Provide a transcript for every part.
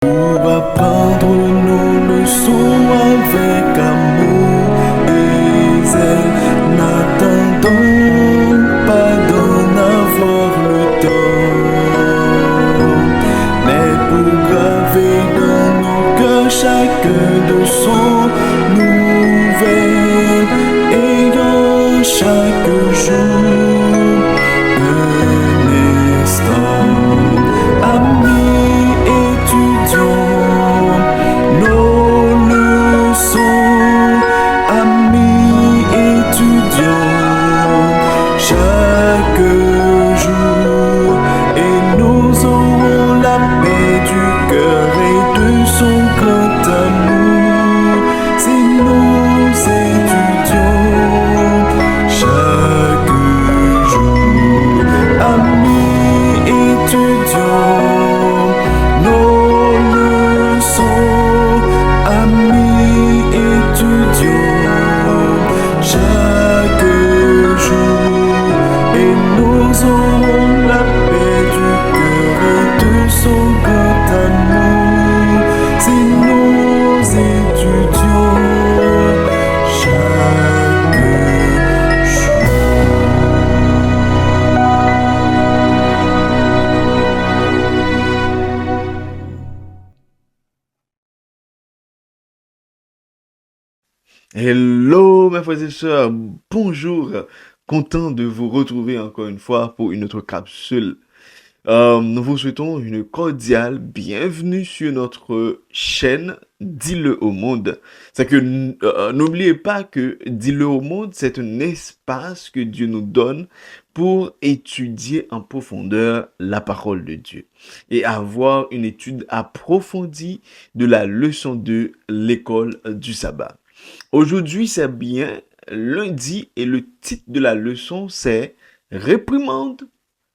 Pour apprendre nos leçons avec amour et zèle, n'attendons pas d'en avoir le temps, mais pour graver dans nos cœurs chacun de son nouvelle, ayant chaque jour un instant. Amis, étudions nos leçons. Amis, étudions chaque jour, et nous aurons la paix du cœur et de son grand amour si nous étudions chaque jour. Amis, étudions nos leçons. Amis, étudions chaque jour, et nous aurons la paix du cœur et de son grand amour si nous étudions chaque jour. Hello mes frères et sœurs, bonjour, content de vous retrouver encore une fois pour une autre capsule. Nous vous souhaitons une cordiale bienvenue sur notre chaîne Dis-le au monde. C'est que n'oubliez pas que Dis-le au monde, c'est un espace que Dieu nous donne pour étudier en profondeur la parole de Dieu et avoir une étude approfondie de la leçon de l'école du sabbat. Aujourd'hui, c'est bien lundi et le titre de la leçon, c'est Réprimande,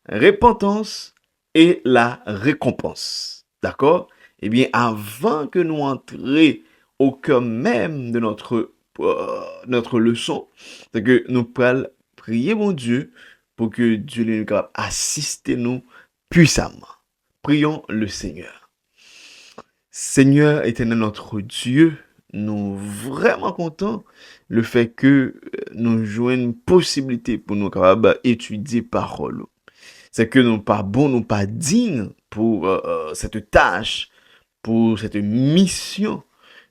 repentance et la récompense. D'accord? Eh bien, avant que nous entrions au cœur même de notre leçon, c'est que nous pourrons prier mon Dieu pour que Dieu nous capable assister nous puissamment. Prions le Seigneur. Seigneur éternel notre Dieu, nous vraiment contents le fait que nous jouons une possibilité pour nous capables étudier parole. C'est que nous pas bons, nous pas dignes pour cette tâche, pour cette mission,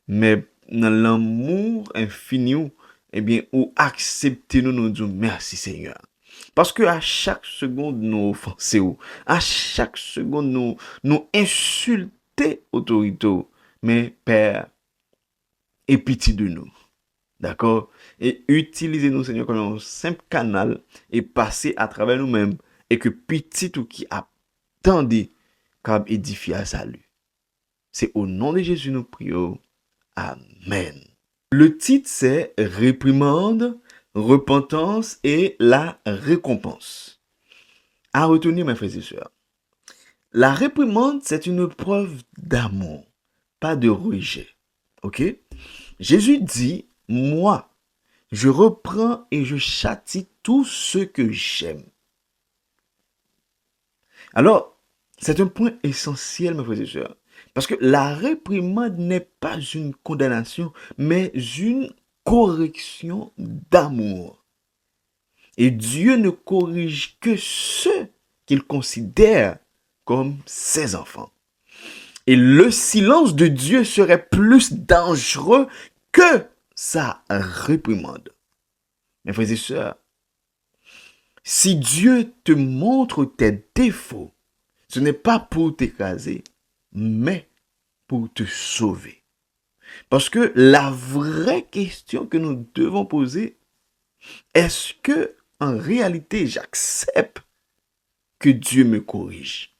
mais dans l'amour infini, eh bien, ou acceptez-nous, nous disons merci Seigneur. Parce que à chaque seconde nous offensons, à chaque seconde nous insulter autorité, mais Père, aie pitié de nous. D'accord? Et utilisez-nous, Seigneur, comme un simple canal et passez à travers nous-mêmes et que pitié tout qui attendait comme édifier à salut. C'est au nom de Jésus nous prions. Amen. Le titre c'est Réprimande, repentance et la récompense. À retenir, mes frères et sœurs. La réprimande, c'est une preuve d'amour, pas de rejet. Ok? Jésus dit, moi, je reprends et je châtie tous ceux que j'aime. Alors, c'est un point essentiel, mes frères et sœurs. Parce que la réprimande n'est pas une condamnation, mais une correction d'amour. Et Dieu ne corrige que ceux qu'il considère comme ses enfants. Et le silence de Dieu serait plus dangereux que sa réprimande. Mes frères et sœurs, si Dieu te montre tes défauts, ce n'est pas pour t'écraser, mais pour te sauver. Parce que la vraie question que nous devons poser, est-ce que en réalité j'accepte que Dieu me corrige?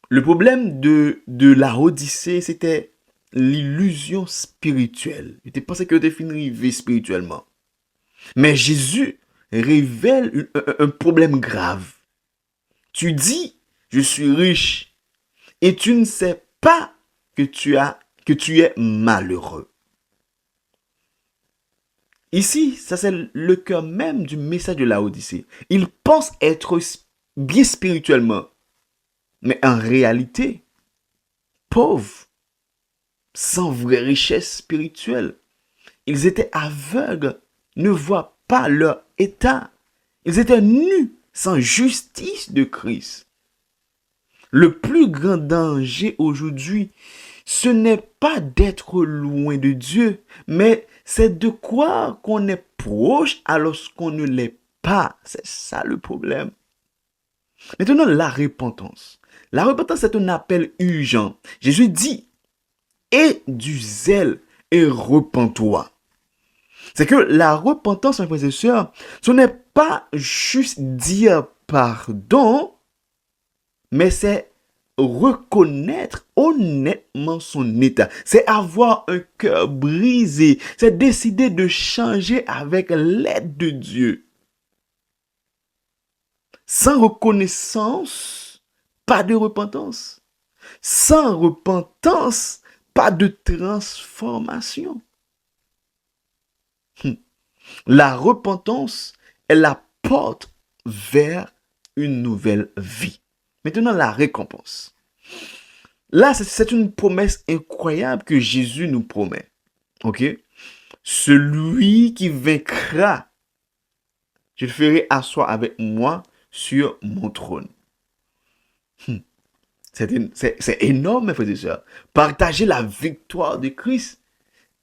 Le problème de la Odyssée, c'était l'illusion spirituelle. Il était pensé que tu fini vivre spirituellement. Mais Jésus révèle un problème grave. Tu dis, je suis riche, et tu ne sais pas que tu es malheureux. Ici, ça c'est le cœur même du message de la Odyssée. Il pense être bien spirituellement. Mais en réalité, pauvres, sans vraie richesse spirituelle. Ils étaient aveugles, ne voient pas leur état. Ils étaient nus, sans justice de Christ. Le plus grand danger aujourd'hui, ce n'est pas d'être loin de Dieu, mais c'est de croire qu'on est proche alors qu'on ne l'est pas. C'est ça le problème. Maintenant, la repentance. La repentance est un appel urgent. Jésus dit, aie du zèle et repens-toi. C'est que la repentance, mes frères et sœurs, ce n'est pas juste dire pardon, mais c'est reconnaître honnêtement son état. C'est avoir un cœur brisé. C'est décider de changer avec l'aide de Dieu. Sans reconnaissance, pas de repentance. Sans repentance, pas de transformation. La repentance est la porte vers une nouvelle vie. Maintenant, la récompense. Là, c'est une promesse incroyable que Jésus nous promet. Ok? Celui qui vaincra, je le ferai asseoir avec moi sur mon trône. C'est énorme, mes frères et sœurs. Partager la victoire de Christ,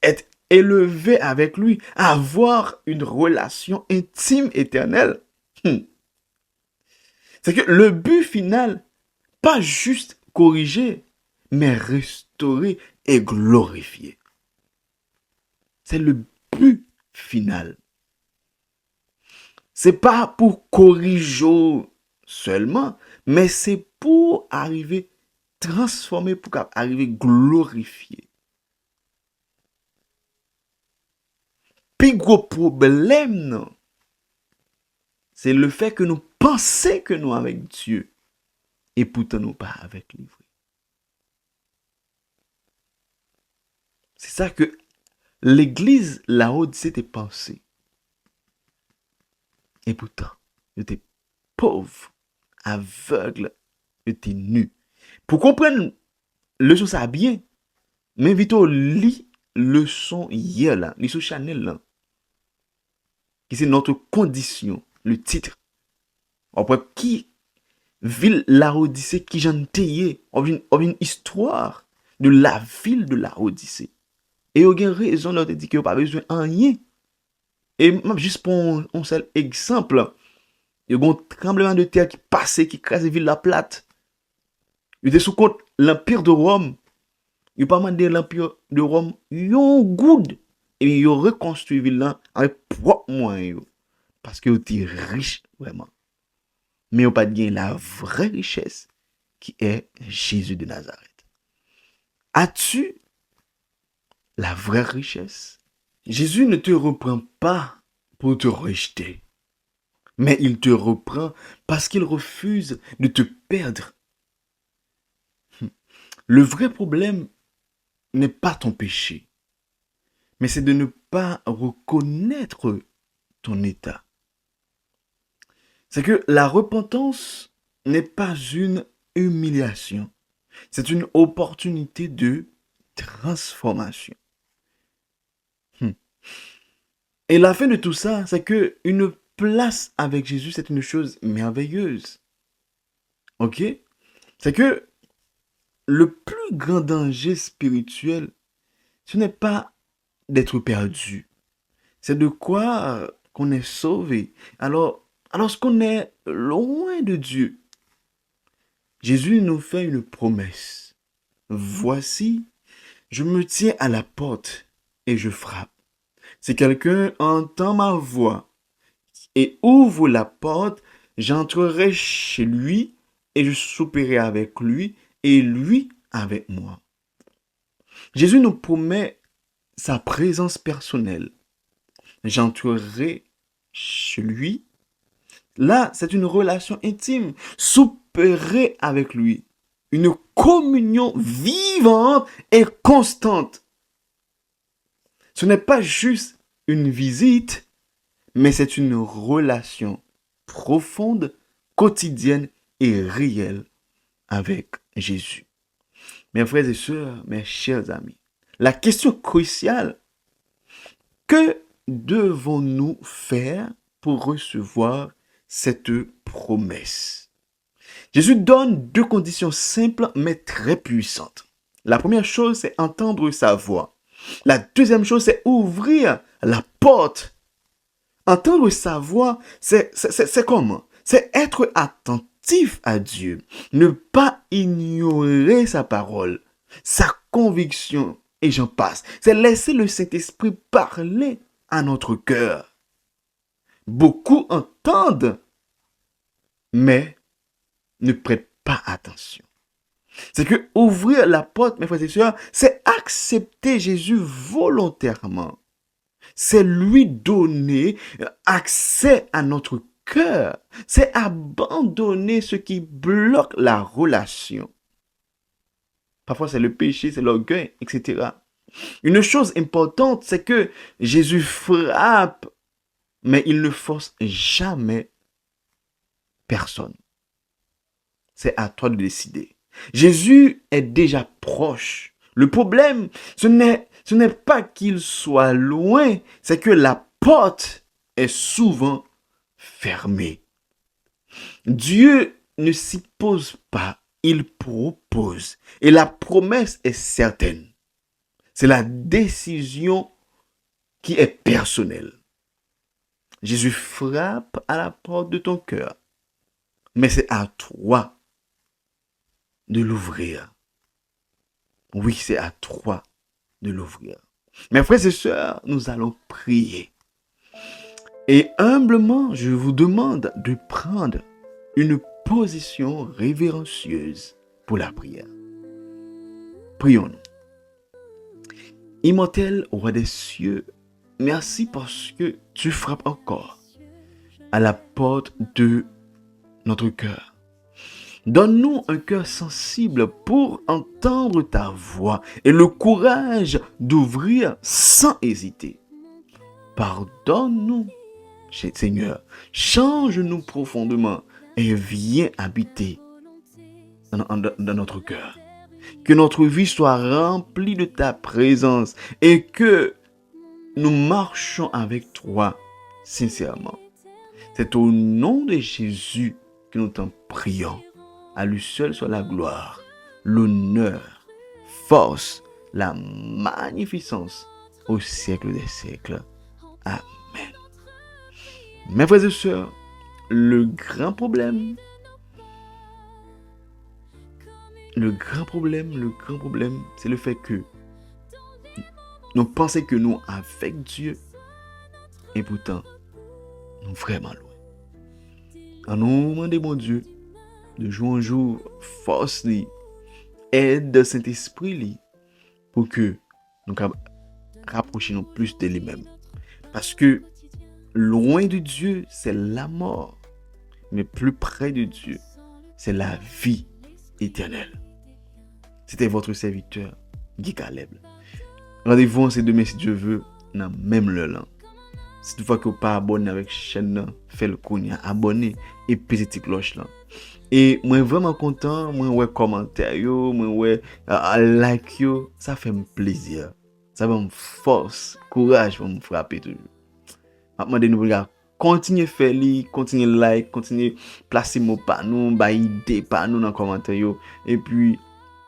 être élevé avec lui, avoir une relation intime éternelle. C'est que le but final, pas juste corriger, mais restaurer et glorifier. C'est le but final. C'est pas pour corriger seulement, mais c'est pour arriver transformer, pour arriver glorifier. Puis gros problème, non, c'est le fait que nous pensons que nous avec Dieu et pourtant nous pas avec lui. C'est ça que l'église Laodicée était pensée. Et pourtant, j'étais pauvre, aveugle, j'étais nu. Pour comprendre le son ça bien, m'invite au lit le son hier là, le son Chanel là. Qui c'est notre condition, le titre. Après, qui ville Laodicée, qui j'en taillé, on une histoire de la ville de Laodicée. Et on a raison de dire qu'il n'y a pas besoin de rien. Et même juste pour un seul exemple, il y a un tremblement de terre qui passait, qui crase la ville la plate. Il était sous compte l'Empire de Rome. Il n'y a pas demandé l'Empire de Rome, il a good. Et il a reconstruit la ville là avec propre moyens. Parce qu'il était riche, vraiment. Mais il n'a pas de la vraie richesse qui est Jésus de Nazareth. As-tu la vraie richesse? Jésus ne te reprend pas pour te rejeter, mais il te reprend parce qu'il refuse de te perdre. Le vrai problème n'est pas ton péché, mais c'est de ne pas reconnaître ton état. C'est que la repentance n'est pas une humiliation, c'est une opportunité de transformation. Et la fin de tout ça, c'est que une place avec Jésus, c'est une chose merveilleuse. Ok? C'est que le plus grand danger spirituel, ce n'est pas d'être perdu. C'est de croire qu'on est sauvé. Alors qu'on est loin de Dieu, Jésus nous fait une promesse. Voici, je me tiens à la porte et je frappe. Si quelqu'un entend ma voix et ouvre la porte, j'entrerai chez lui et je souperai avec lui et lui avec moi. Jésus nous promet sa présence personnelle. J'entrerai chez lui. Là, c'est une relation intime. Souperai avec lui. Une communion vivante et constante. Ce n'est pas juste une visite, mais c'est une relation profonde, quotidienne et réelle avec Jésus. Mes frères et sœurs, mes chers amis, la question cruciale, que devons-nous faire pour recevoir cette promesse? Jésus donne deux conditions simples mais très puissantes. La première chose, c'est entendre sa voix. La deuxième chose, c'est ouvrir la porte. Entendre sa voix, c'est comment? C'est être attentif à Dieu. Ne pas ignorer sa parole, sa conviction, et j'en passe. C'est laisser le Saint-Esprit parler à notre cœur. Beaucoup entendent, mais ne prêtent pas attention. C'est que ouvrir la porte, mes frères et sœurs, c'est accepter Jésus volontairement. C'est lui donner accès à notre cœur. C'est abandonner ce qui bloque la relation. Parfois, c'est le péché, c'est l'orgueil, etc. Une chose importante, c'est que Jésus frappe, mais il ne force jamais personne. C'est à toi de décider. Jésus est déjà proche. Le problème, ce n'est pas qu'il soit loin, c'est que la porte est souvent fermée. Dieu ne s'y pose pas, il propose. Et la promesse est certaine. C'est la décision qui est personnelle. Jésus frappe à la porte de ton cœur, mais c'est à toi de l'ouvrir. Oui, c'est à toi de l'ouvrir. Mes frères et sœurs, nous allons prier. Et humblement, je vous demande de prendre une position révérencieuse pour la prière. Prions-nous. Immortel roi des cieux, merci parce que tu frappes encore à la porte de notre cœur. Donne-nous un cœur sensible pour entendre ta voix et le courage d'ouvrir sans hésiter. Pardonne-nous, Seigneur, change-nous profondément et viens habiter dans notre cœur. Que notre vie soit remplie de ta présence et que nous marchons avec toi sincèrement. C'est au nom de Jésus que nous t'en prions. À lui seul soit la gloire, l'honneur, force, la magnificence au siècle des siècles. Amen. Mes frères et sœurs, le grand problème, c'est le fait que nous pensons que nous avec Dieu et pourtant nous vraiment loin. En nous demandant mon Dieu de jour en jour, force li, aide de Saint-Esprit li, pour que nous rapprochions plus de lui-même. Parce que loin de Dieu, c'est la mort. Mais plus près de Dieu, c'est la vie éternelle. C'était votre serviteur, Guy Caleb. Rendez-vous en ces demain si Dieu veut, dans même le lan. Si toutefois que vous n'êtes pas abonné avec la chaîne, faites le cognac, abonnez et pesez la cloche là. Et moi vraiment content, moi ouais commentaire yo, moi ouais like yo, ça fait plaisir. Ça va me force, courage pour me frapper toujours. Maintenant de nous continuez faire li, continuez like, continuez placer mot par nous, ba idée par nous dans commentaire yo et puis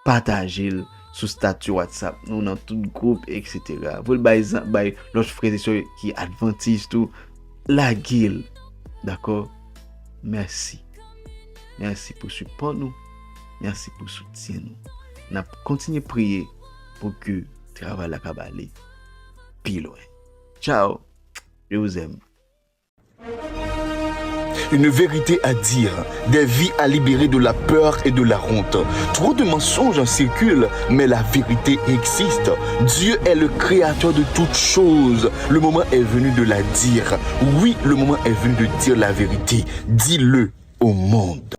partagez sur statut WhatsApp, nous dans tout groupe etc. Vous le by l'autre frère et sœur qui adventiste tout la gueule. D'accord? Merci. Merci pour support nous. Merci pour soutien nous. N'a continuer à prier pour que le travail la cabale plus loin. Ciao. Je vous aime. Une vérité à dire, des vies à libérer de la peur et de la honte. Trop de mensonges en circulent, mais la vérité existe. Dieu est le créateur de toutes choses. Le moment est venu de la dire. Oui, le moment est venu de dire la vérité. Dis-le au monde.